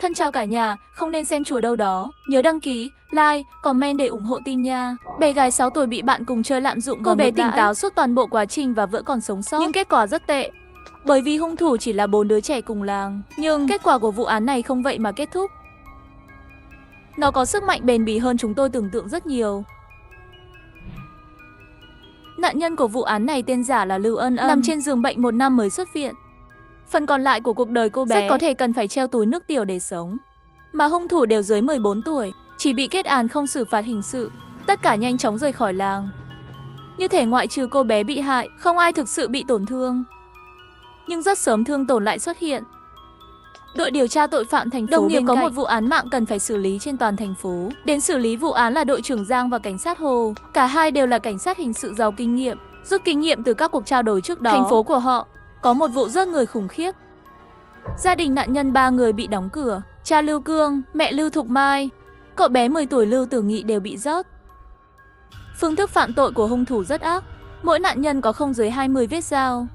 Thân chào cả nhà, không nên xem chùa đâu đó. Nhớ đăng ký, like, comment để ủng hộ tin nha. Bé gái 6 tuổi bị bạn cùng chơi lạm dụng. Cô bé tỉnh táo suốt toàn bộ quá trình và vẫn còn sống sót. Nhưng kết quả rất tệ. Bởi vì hung thủ chỉ là 4 đứa trẻ cùng làng. Nhưng kết quả của vụ án này không vậy mà kết thúc. Nó có sức mạnh bền bỉ hơn chúng tôi tưởng tượng rất nhiều. Nạn nhân của vụ án này tên giả là Lưu Ân Ân, nằm trên giường bệnh 1 năm mới xuất viện. Phần còn lại của cuộc đời cô bé rất có thể cần phải treo túi nước tiểu để sống. Mà hung thủ đều dưới 14 tuổi, chỉ bị kết án không xử phạt hình sự. Tất cả nhanh chóng rời khỏi làng. Như thể ngoại trừ cô bé bị hại, không ai thực sự bị tổn thương. Nhưng rất sớm thương tổn lại xuất hiện. Đội điều tra tội phạm thành phố Đồng Nghiệp có một vụ án mạng cần phải xử lý trên toàn thành phố. Đến xử lý vụ án là đội trưởng Giang và cảnh sát Hồ. Cả hai đều là cảnh sát hình sự giàu kinh nghiệm, rút kinh nghiệm từ các cuộc trao đổi trước đó. Thành phố của họ có một vụ giết người khủng khiếp. Gia đình nạn nhân 3 người bị đóng cửa. Cha Lưu Cương, mẹ Lưu Thục Mai, cậu bé 10 tuổi Lưu Tử Nghị đều bị rớt. Phương thức phạm tội của hung thủ rất ác. Mỗi nạn nhân có không dưới 20 vết dao.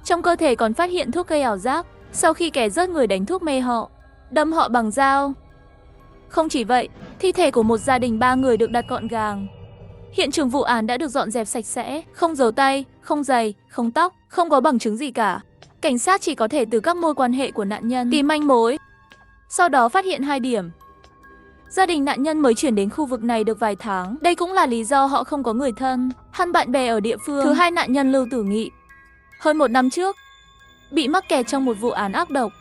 Trong cơ thể còn phát hiện thuốc gây ảo giác. Sau khi kẻ giết người đánh thuốc mê họ, đâm họ bằng dao. Không chỉ vậy, thi thể của một gia đình 3 người được đặt gọn gàng. Hiện trường vụ án đã được dọn dẹp sạch sẽ, không dấu tay, không giày, không tóc, không có bằng chứng gì cả. Cảnh sát chỉ có thể từ các mối quan hệ của nạn nhân tìm manh mối. Sau đó phát hiện 2 điểm. Gia đình nạn nhân mới chuyển đến khu vực này được vài tháng. Đây cũng là lý do họ không có người thân, hắn bạn bè ở địa phương. Thứ hai, nạn nhân Lưu Tử Nghị hơn 1 năm trước bị mắc kẹt trong một vụ án ác độc.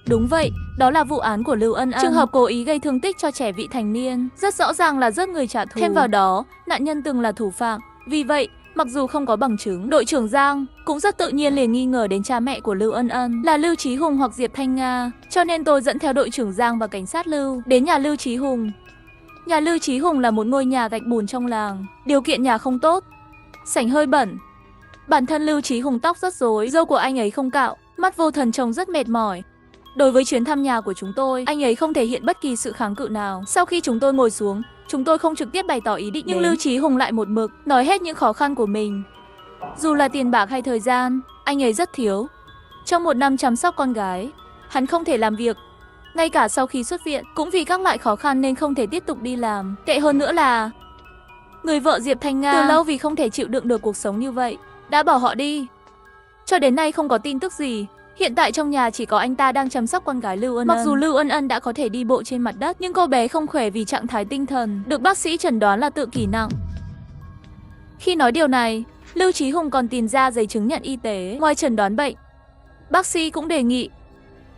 Đúng vậy, đó là vụ án của Lưu Ân Ân. Trường hợp cố ý gây thương tích cho trẻ vị thành niên, rất rõ ràng là giết người trả thù. Thêm vào đó, nạn nhân từng là thủ phạm. Vì vậy, mặc dù không có bằng chứng, đội trưởng Giang cũng rất tự nhiên liền nghi ngờ đến cha mẹ của Lưu Ân Ân là Lưu Chí Hùng hoặc Diệp Thanh Nga. Cho nên tôi dẫn theo đội trưởng Giang và cảnh sát Lưu đến nhà Lưu Chí Hùng. Nhà Lưu Chí Hùng là một ngôi nhà gạch bùn trong làng. Điều kiện nhà không tốt, sảnh hơi bẩn. Bản thân Lưu Chí Hùng tóc rất rối, râu của anh ấy không cạo, mắt vô thần trông rất mệt mỏi. Đối với chuyến thăm nhà của chúng tôi, anh ấy không thể hiện bất kỳ sự kháng cự nào. Sau khi chúng tôi ngồi xuống, chúng tôi không trực tiếp bày tỏ ý định nhưng Lưu Chí Hùng lại một mực nói hết những khó khăn của mình. Dù là tiền bạc hay thời gian, anh ấy rất thiếu. Trong 1 năm chăm sóc con gái, hắn không thể làm việc. Ngay cả sau khi xuất viện, cũng vì các loại khó khăn nên không thể tiếp tục đi làm. Tệ hơn nữa là người vợ Diệp Thanh Nga từ lâu vì không thể chịu đựng được cuộc sống như vậy, đã bỏ họ đi. Cho đến nay không có tin tức gì. Hiện tại trong nhà chỉ có anh ta đang chăm sóc con gái Lưu Ân Ân. Mặc dù Lưu Ân Ân đã có thể đi bộ trên mặt đất, nhưng cô bé không khỏe vì trạng thái tinh thần, được bác sĩ chẩn đoán là tự kỷ nặng. Khi nói điều này, Lưu Chí Hùng còn tìm ra giấy chứng nhận y tế. Ngoài chẩn đoán bệnh, bác sĩ cũng đề nghị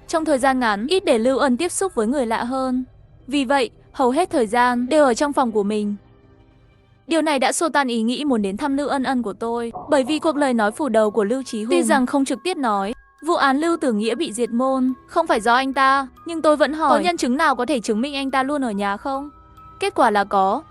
trong thời gian ngắn ít để Lưu Ân tiếp xúc với người lạ hơn. Vì vậy, hầu hết thời gian đều ở trong phòng của mình. Điều này đã xua tan ý nghĩ muốn đến thăm Lưu Ân Ân của tôi, bởi vì cuộc lời nói phủ đầu của Lưu Chí Hùng tuy rằng không trực tiếp nói vụ án Lưu Tử Nghĩa bị diệt môn không phải do anh ta, nhưng tôi vẫn hỏi có nhân chứng nào có thể chứng minh anh ta luôn ở nhà không? Kết quả là có.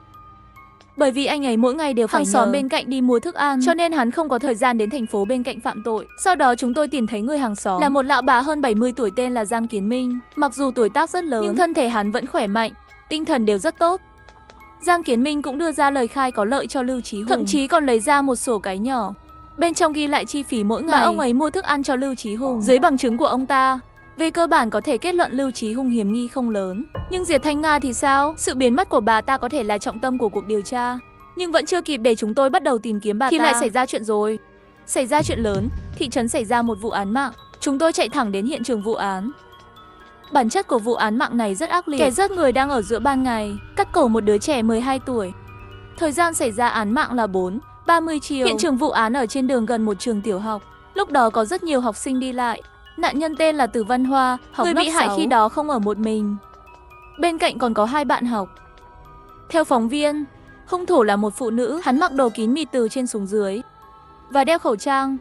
Bởi vì anh ấy mỗi ngày đều phải hàng xóm bên cạnh đi mua thức ăn, cho nên hắn không có thời gian đến thành phố bên cạnh phạm tội. Sau đó chúng tôi tìm thấy người hàng xóm là một lão bà hơn 70 tuổi tên là Giang Kiến Minh. Mặc dù tuổi tác rất lớn, nhưng thân thể hắn vẫn khỏe mạnh, tinh thần đều rất tốt. Giang Kiến Minh cũng đưa ra lời khai có lợi cho Lưu Chí Hùng, thậm chí còn lấy ra một sổ cái nhỏ. Bên trong ghi lại chi phí mỗi ngày mà ông ấy mua thức ăn cho Lưu Chí Hùng. Dưới bằng chứng của ông ta, về cơ bản có thể kết luận Lưu Chí Hùng hiểm nghi không lớn. Nhưng Diệp Thanh Nga thì sao? Sự biến mất của bà ta có thể là trọng tâm của cuộc điều tra, nhưng vẫn chưa kịp để chúng tôi bắt đầu tìm kiếm bà ta thì lại xảy ra chuyện rồi. Xảy ra chuyện lớn, thị trấn xảy ra một vụ án mạng. Chúng tôi chạy thẳng đến hiện trường vụ án. Bản chất của vụ án mạng này rất ác liệt. Kẻ giết người đang ở giữa ban ngày, cắt cổ một đứa trẻ 12 tuổi. Thời gian xảy ra án mạng là 4:30 chiều. Hiện trường vụ án ở trên đường gần một trường tiểu học. Lúc đó có rất nhiều học sinh đi lại. Nạn nhân tên là Từ Văn Hoa, học người bị hại khi đó không ở một mình. Bên cạnh còn có 2 bạn học. Theo phóng viên, hung thủ là một phụ nữ, hắn mặc đồ kín mịt từ trên xuống dưới và đeo khẩu trang.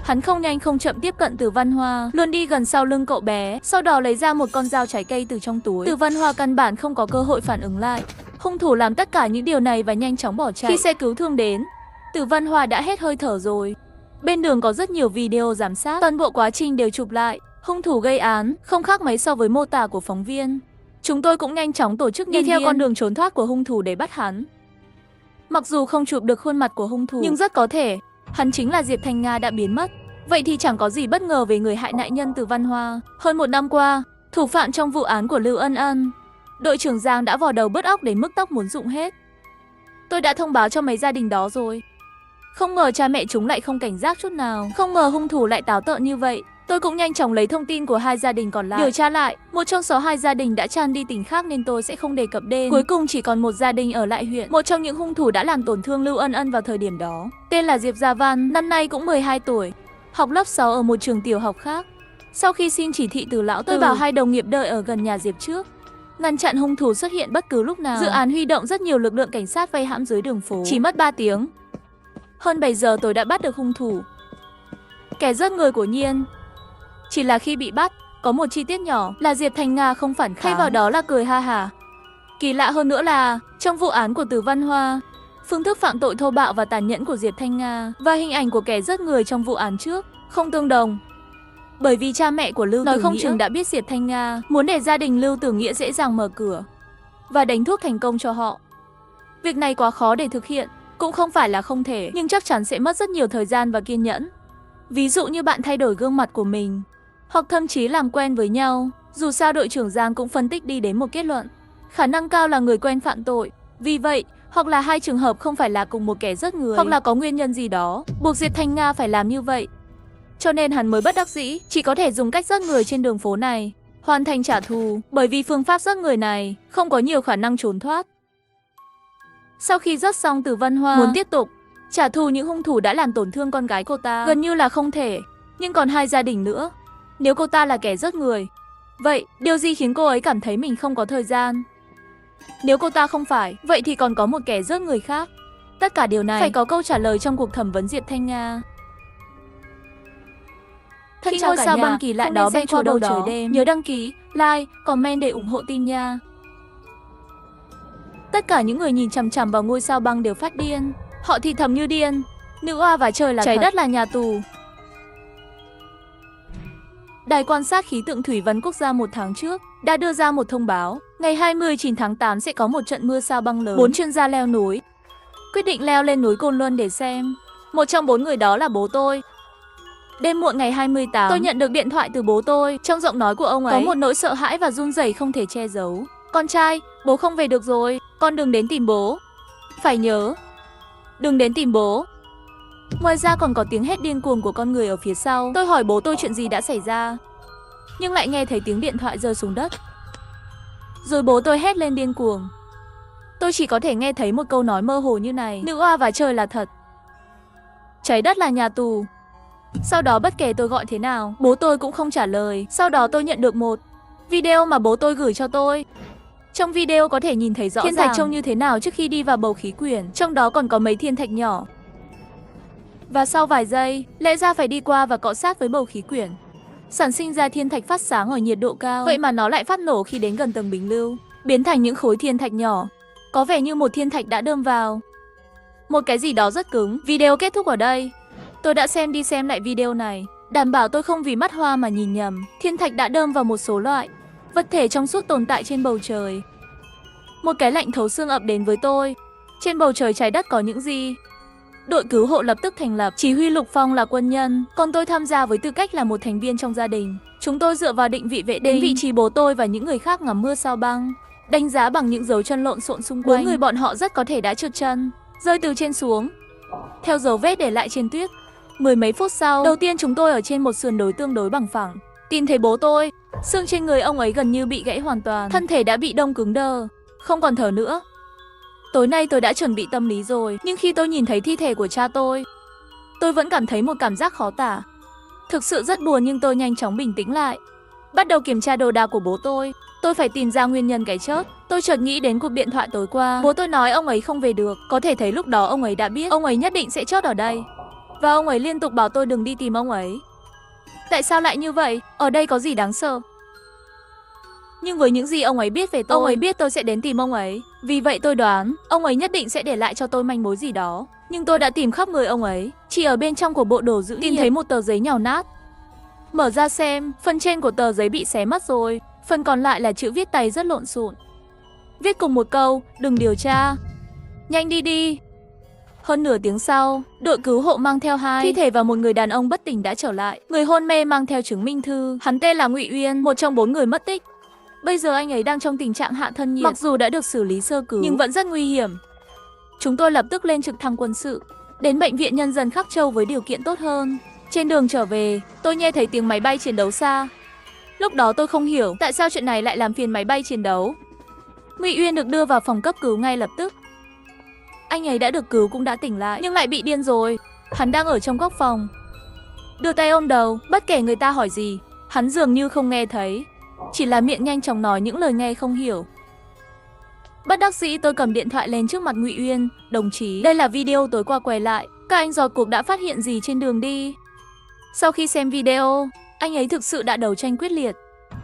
Hắn không nhanh không chậm tiếp cận Từ Văn Hoa, luôn đi gần sau lưng cậu bé, sau đó lấy ra một con dao trái cây từ trong túi. Từ Văn Hoa căn bản không có cơ hội phản ứng lại. Hung thủ làm tất cả những điều này và nhanh chóng bỏ chạy. Khi xe cứu thương đến, Từ Văn Hoa đã hết hơi thở rồi. Bên đường có rất nhiều video giám sát, toàn bộ quá trình đều chụp lại. Hung thủ gây án không khác mấy so với mô tả của phóng viên. Chúng tôi cũng nhanh chóng tổ chức đi theo con đường trốn thoát của hung thủ để bắt hắn. Mặc dù không chụp được khuôn mặt của hung thủ, nhưng rất có thể hắn chính là Diệp Thanh Nga đã biến mất. Vậy thì chẳng có gì bất ngờ về người hại nạn nhân Từ Văn Hoa. Hơn 1 năm qua, Thủ phạm trong vụ án của Lưu Ân Ân. Đội trưởng Giang đã vò đầu bứt óc đến mức tóc muốn rụng hết. Tôi đã thông báo cho mấy gia đình đó rồi. Không ngờ cha mẹ chúng lại không cảnh giác chút nào. Không ngờ hung thủ lại táo tợn như vậy. Tôi cũng nhanh chóng lấy thông tin của hai gia đình còn lại. Điều tra lại, một trong số hai gia đình đã tràn đi tỉnh khác nên tôi sẽ không đề cập đến. Cuối cùng chỉ còn một gia đình ở lại huyện. Một trong những hung thủ đã làm tổn thương Lưu Ân Ân vào thời điểm đó. Tên là Diệp Gia Văn, năm nay cũng 12 tuổi. Học lớp 6 ở một trường tiểu học khác. Sau khi xin chỉ thị từ lão Từ, tôi bảo hai đồng nghiệp đợi ở gần nhà Diệp trước, ngăn chặn hung thủ xuất hiện bất cứ lúc nào. Dự án huy động rất nhiều lực lượng cảnh sát vây hãm dưới đường phố. Chỉ mất 3 tiếng. Hơn 7 giờ tôi đã bắt được hung thủ, kẻ giết người của Nhiên. Chỉ là khi bị bắt, có một chi tiết nhỏ là Diệp Thanh Nga không phản kháng, thay vào đó là cười ha hả. Kỳ lạ hơn nữa là, trong vụ án của Từ Văn Hoa, phương thức phạm tội thô bạo và tàn nhẫn của Diệp Thanh Nga và hình ảnh của kẻ giết người trong vụ án trước không tương đồng. Bởi vì cha mẹ của Lưu Tử Nghĩa không chừng đã biết Diệp Thanh Nga muốn để gia đình Lưu Tử Nghĩa dễ dàng mở cửa và đánh thuốc thành công cho họ. Việc này quá khó để thực hiện, cũng không phải là không thể, nhưng chắc chắn sẽ mất rất nhiều thời gian và kiên nhẫn. Ví dụ như bạn thay đổi gương mặt của mình, hoặc thậm chí làm quen với nhau. Dù sao đội trưởng Giang cũng phân tích đi đến một kết luận, khả năng cao là người quen phạm tội. Vì vậy, hoặc là hai trường hợp không phải là cùng một kẻ giết người, hoặc là có nguyên nhân gì đó buộc Diệp Thanh Nga phải làm như vậy. Cho nên hắn mới bất đắc dĩ, chỉ có thể dùng cách giết người trên đường phố này, hoàn thành trả thù, bởi vì phương pháp giết người này không có nhiều khả năng trốn thoát. Sau khi giết xong Từ Văn Hoa, muốn tiếp tục trả thù những hung thủ đã làm tổn thương con gái cô ta gần như là không thể. Nhưng còn hai gia đình nữa. Nếu cô ta là kẻ giết người, vậy điều gì khiến cô ấy cảm thấy mình không có thời gian? Nếu cô ta không phải, vậy thì còn có một kẻ giết người khác. Tất cả điều này phải có câu trả lời trong cuộc thẩm vấn Diệp Thanh Nga. Khi ngôi sao băng kỳ lạ đó bay qua bầu trời đêm, nhớ đăng ký, like, comment để ủng hộ team nha. Tất cả những người nhìn chằm chằm vào ngôi sao băng đều phát điên. Họ thì thầm như điên. Nữ oa và trời là trái đất là nhà tù. Đài quan sát khí tượng thủy văn quốc gia một tháng trước đã đưa ra một thông báo, ngày 29 tháng 8 sẽ có một trận mưa sao băng lớn. 4 chuyên gia leo núi quyết định leo lên núi Côn Luân để xem. Một trong 4 người đó là bố tôi. Đêm muộn ngày 28, tôi nhận được điện thoại từ bố tôi. Trong giọng nói của ông ấy có một nỗi sợ hãi và run rẩy không thể che giấu. Con trai, bố không về được rồi, con đừng đến tìm bố. Phải nhớ, đừng đến tìm bố. Ngoài ra còn có tiếng hét điên cuồng của con người ở phía sau. Tôi hỏi bố tôi chuyện gì đã xảy ra, nhưng lại nghe thấy tiếng điện thoại rơi xuống đất. Rồi bố tôi hét lên điên cuồng. Tôi chỉ có thể nghe thấy một câu nói mơ hồ như này: nữ oa và trời là thật, trái đất là nhà tù. Sau đó bất kể tôi gọi thế nào, bố tôi cũng không trả lời. Sau đó tôi nhận được một video mà bố tôi gửi cho tôi. Trong video có thể nhìn thấy rõ thiên thạch trông như thế nào trước khi đi vào bầu khí quyển. Trong đó còn có mấy thiên thạch nhỏ. Và sau vài giây, lẽ ra phải đi qua và cọ sát với bầu khí quyển, sản sinh ra thiên thạch phát sáng ở nhiệt độ cao. Vậy mà nó lại phát nổ khi đến gần tầng bình lưu, biến thành những khối thiên thạch nhỏ. Có vẻ như một thiên thạch đã đâm vào một cái gì đó rất cứng. Video kết thúc ở đây. Tôi đã xem đi xem lại video này, đảm bảo tôi không vì mắt hoa mà nhìn nhầm. Thiên thạch đã đâm vào một số loại vật thể trong suốt tồn tại trên bầu trời. Một cái lạnh thấu xương ập đến với tôi. Trên bầu trời trái đất có những gì? Đội cứu hộ lập tức thành lập. Chỉ huy Lục Phong là quân nhân, còn tôi tham gia với tư cách là một thành viên trong gia đình. Chúng tôi dựa vào định vị vệ tinh đến vị trí bố tôi và những người khác ngắm mưa sao băng, đánh giá bằng những dấu chân lộn xộn xung quanh. 4 người bọn họ rất có thể đã trượt chân, rơi từ trên xuống, theo dấu vết để lại trên tuyết. 10 mấy phút sau, đầu tiên chúng tôi ở trên một sườn đồi tương đối bằng phẳng, tìm thấy bố tôi. Xương trên người ông ấy gần như bị gãy hoàn toàn, thân thể đã bị đông cứng đơ, không còn thở nữa. Tối nay tôi đã chuẩn bị tâm lý rồi, nhưng khi tôi nhìn thấy thi thể của cha tôi vẫn cảm thấy một cảm giác khó tả. Thực sự rất buồn, nhưng tôi nhanh chóng bình tĩnh lại, bắt đầu kiểm tra đồ đạc của bố tôi. Tôi phải tìm ra nguyên nhân cái chết. Tôi chợt nghĩ đến cuộc điện thoại tối qua. Bố tôi nói ông ấy không về được. Có thể thấy lúc đó ông ấy đã biết ông ấy nhất định sẽ chết ở đây, và ông ấy liên tục bảo tôi đừng đi tìm ông ấy. Tại sao lại như vậy? Ở đây có gì đáng sợ? Nhưng với những gì ông ấy biết về tôi, ông ấy biết tôi sẽ đến tìm ông ấy. Vì vậy tôi đoán ông ấy nhất định sẽ để lại cho tôi manh mối gì đó. Nhưng tôi đã tìm khắp người ông ấy, chỉ ở bên trong của bộ đồ giữ tìm thấy một tờ giấy nhào nát. Mở ra xem, phần trên của tờ giấy bị xé mất rồi, phần còn lại là chữ viết tay rất lộn xộn. Viết cùng một câu: đừng điều tra, nhanh đi đi. Hơn nửa tiếng sau, đội cứu hộ mang theo 2 thi thể và một người đàn ông bất tỉnh đã trở lại. Người hôn mê mang theo chứng minh thư. Hắn tên là Ngụy Uyên, một trong 4 người mất tích. Bây giờ anh ấy đang trong tình trạng hạ thân nhiệt. Mặc dù đã được xử lý sơ cứu, nhưng vẫn rất nguy hiểm. Chúng tôi lập tức lên trực thăng quân sự, đến Bệnh viện Nhân dân Khắc Châu với điều kiện tốt hơn. Trên đường trở về, tôi nghe thấy tiếng máy bay chiến đấu xa. Lúc đó tôi không hiểu tại sao chuyện này lại làm phiền máy bay chiến đấu. Ngụy Uyên được đưa vào phòng cấp cứu ngay lập tức. Anh ấy đã được cứu cũng đã tỉnh lại, nhưng lại bị điên rồi. Hắn đang ở trong góc phòng, đưa tay ôm đầu, bất kể người ta hỏi gì, hắn dường như không nghe thấy, chỉ là miệng nhanh chóng nói những lời nghe không hiểu. Bất đắc dĩ tôi cầm điện thoại lên trước mặt Ngụy Uyên. Đồng chí, đây là video tối qua quay lại. Các anh dò cuộc đã phát hiện gì trên đường đi? Sau khi xem video, anh ấy thực sự đã đấu tranh quyết liệt,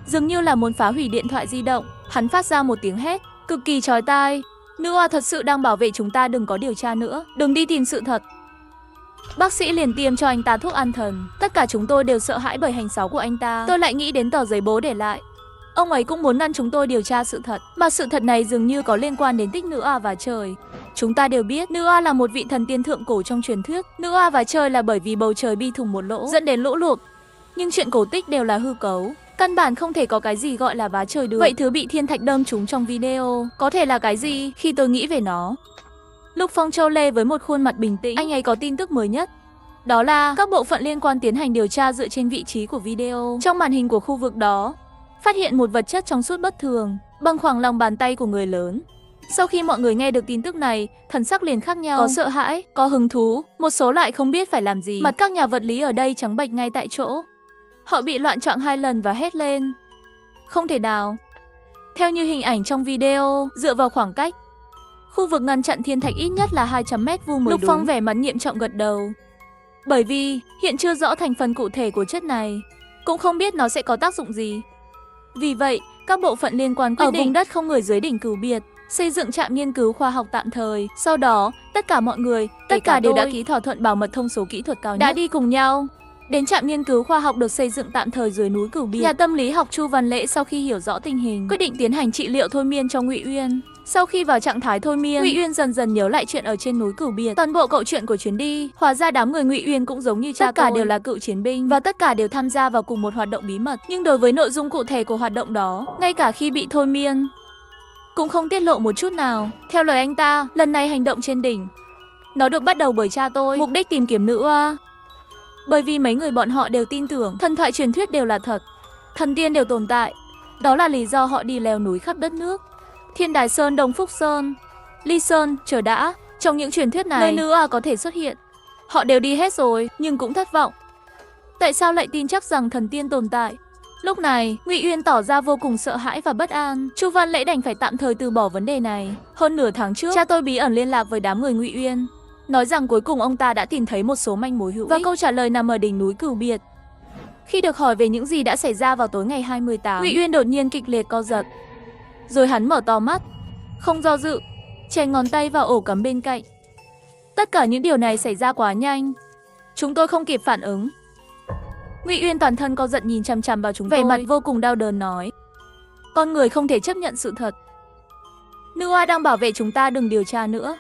dường như là muốn phá hủy điện thoại di động. Hắn phát ra một tiếng hét cực kỳ chói tai. Nữ oa thật sự đang bảo vệ chúng ta, đừng có điều tra nữa, đừng đi tìm sự thật. Bác sĩ liền tiêm cho anh ta thuốc an thần. Tất cả chúng tôi đều sợ hãi bởi hành xáo của anh ta. Tôi lại nghĩ đến tờ giấy bố để lại. Ông ấy cũng muốn ngăn chúng tôi điều tra sự thật, mà sự thật này dường như có liên quan đến tích nữ oa và trời. Chúng ta đều biết nữ oa là một vị thần tiên thượng cổ trong truyền thuyết. Nữ oa và trời là bởi vì bầu trời bi thủng một lỗ dẫn đến lũ lụt. Nhưng chuyện cổ tích đều là hư cấu, căn bản không thể có cái gì gọi là vá trời được. Vậy thứ bị thiên thạch đâm trúng trong video có thể là cái gì? Khi tôi nghĩ về nó, Lục Phong Châu Lê với một khuôn mặt bình tĩnh, anh ấy có tin tức mới nhất. Đó là các bộ phận liên quan tiến hành điều tra dựa trên vị trí của video. Trong màn hình của khu vực đó, phát hiện một vật chất trong suốt bất thường, bằng khoảng lòng bàn tay của người lớn. Sau khi mọi người nghe được tin tức này, thần sắc liền khác nhau, có sợ hãi, có hứng thú, một số lại không biết phải làm gì. Mặt các nhà vật lý ở đây trắng bệch ngay tại chỗ. Họ bị loạn choạng 2 lần và hét lên: không thể nào! Theo như hình ảnh trong video, dựa vào khoảng cách, khu vực ngăn chặn thiên thạch ít nhất là 200 mét vuông mới đúng. Lục Phong vẻ mặt nghiêm trọng gật đầu. Bởi vì hiện chưa rõ thành phần cụ thể của chất này, cũng không biết nó sẽ có tác dụng gì. Vì vậy, các bộ phận liên quan quyết định ở vùng đất không người dưới đỉnh Cửu Biệt xây dựng trạm nghiên cứu khoa học tạm thời. Sau đó, tất cả mọi người, tất cả đều đã ký thỏa thuận bảo mật thông số kỹ thuật cao nhất, đã đi cùng nhau đến trạm nghiên cứu khoa học được xây dựng tạm thời dưới núi Cửu Biệt. Nhà tâm lý học Chu Văn Lễ sau khi hiểu rõ tình hình, quyết định tiến hành trị liệu thôi miên cho Ngụy Uyên. Sau khi vào trạng thái thôi miên, Ngụy Uyên dần dần nhớ lại chuyện ở trên núi Cửu Biệt, toàn bộ câu chuyện của chuyến đi. Hóa ra đám người Ngụy Uyên cũng giống như cha, tất cả đều là cựu chiến binh và tất cả đều tham gia vào cùng một hoạt động bí mật. Nhưng đối với nội dung cụ thể của hoạt động đó, ngay cả khi bị thôi miên cũng không tiết lộ một chút nào. Theo lời anh ta, lần này hành động trên đỉnh, nó được bắt đầu bởi cha tôi, mục đích tìm kiếm nữ oa. Bởi vì mấy người bọn họ đều tin tưởng thần thoại truyền thuyết đều là thật, thần tiên đều tồn tại. Đó là lý do họ đi leo núi khắp đất nước, Thiên Đài Sơn, Đông Phúc Sơn, Ly Sơn. Chờ đã, trong những truyền thuyết này, nơi nữ oa có thể xuất hiện, họ đều đi hết rồi, nhưng cũng thất vọng. Tại sao lại tin chắc rằng thần tiên tồn tại? Lúc này, Ngụy Uyên tỏ ra vô cùng sợ hãi và bất an. Chu Văn Lễ đành phải tạm thời từ bỏ vấn đề này. Hơn nửa tháng trước, cha tôi bí ẩn liên lạc với đám người Ngụy Uyên, nói rằng cuối cùng ông ta đã tìm thấy một số manh mối hữu ích và câu trả lời nằm ở đỉnh núi Cửu Biệt. Khi được hỏi về những gì đã xảy ra vào tối ngày 28, Ngụy Uyên đột nhiên kịch liệt co giật. Rồi hắn mở to mắt, không do dự, chèn ngón tay vào ổ cắm bên cạnh. Tất cả những điều này xảy ra quá nhanh, chúng tôi không kịp phản ứng. Ngụy Uyên toàn thân co giật nhìn chằm chằm vào chúng tôi, vẻ mặt vô cùng đau đớn nói: con người không thể chấp nhận sự thật. Nữ oa đang bảo vệ chúng ta, đừng điều tra nữa.